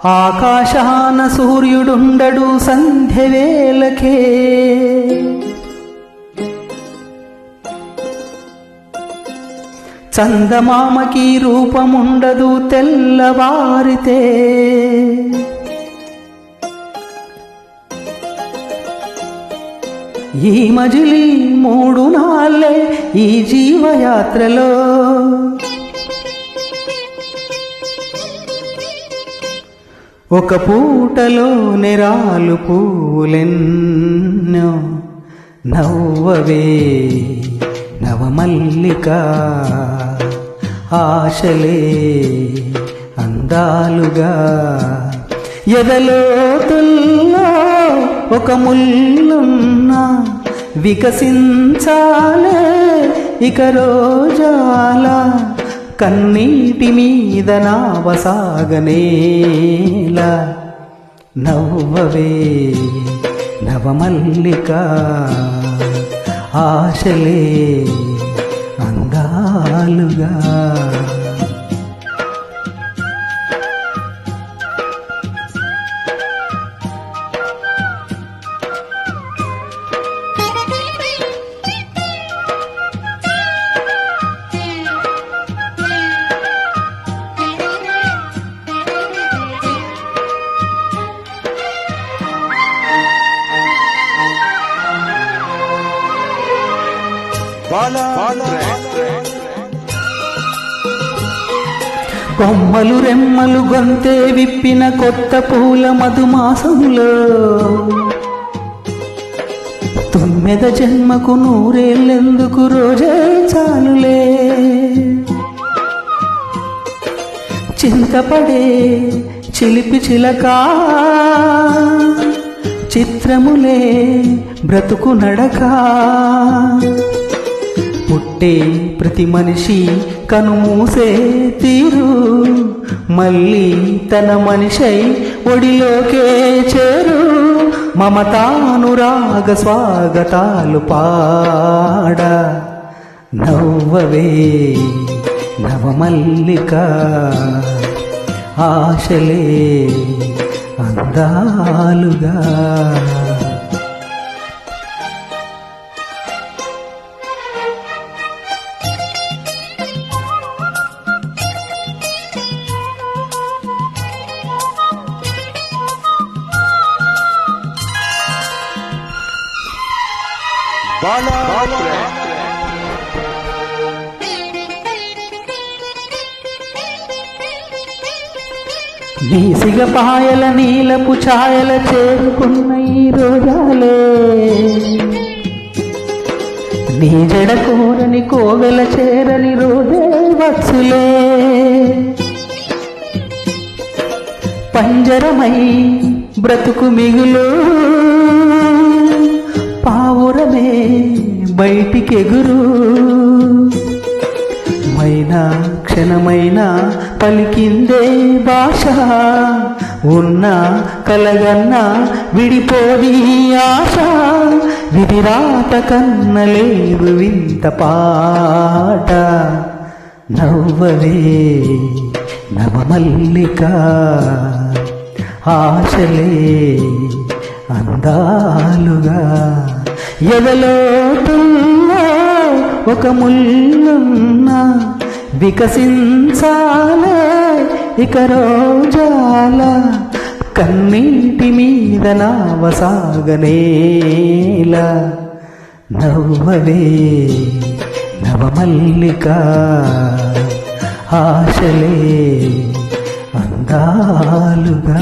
ఆకాశాన సూర్యుడుండడు సంధ్యవేళకే, చందమామకి రూపముండదు తెల్లవారితే, ఈ మజిలీ 3 నాళ్ళే ఈ జీవయాత్రలో, ఒక పూటలో నిరాలు పూలెన్నో, నవ్వవే నవమల్లిక, ఆశలే అందాలుగా, ఎదలోతుల్లో ఒక ముల్లున్న వికసించాలే ఇక రోజాల, కన్నీటి మీద నావసాగనేలా, నవ్వవే నవమల్లిక, ఆశలే అందాలుగా. కొమ్మలు రెమ్మలు గొంతే విప్పిన కొత్త పూల మధుమాసంలో, తుమ్మెద జన్మకు 100 ఏళ్ళెందుకు, రోజే చాలులే. చింతపడే చిలిపి చిలక, చిత్రములే బ్రతుకు నడక, పుట్టే ప్రతి మనిషి కనుమూసే తీరు, మళ్ళీ తన మనిషై ఒడిలోకే చేరు, మమతానురాగ స్వాగతాలు పాడ, నవ్వవే నవమల్లిక, ఆశలే అందాలుగా. నీ సిగపాయల నీలపు ఛాయల చేరుకున్న ఈ రోజాలే, నీ జడ కోరని కోవెల చేరని రోజే వచ్చులే. పంజరమై బ్రతుకు మిగులు, పావురమే బయటికెగురు, మైనా క్షణమైనా పలికిందే భాష, ఉన్న కలగన్నా విడిపోది ఆశ, విధిరాత కన్నలేదు వింత పాట, నవ్వవే నవమల్లిక, ఆశలే అందాలుగా, ఎదలోతుల్లో ఒక ముల్లున్న వికసించాలే ఇక రోజాల, కన్నీటి మీద నావసాగనేలా, నవ్వవే నవమల్లిక, ఆశలే అందాలుగా.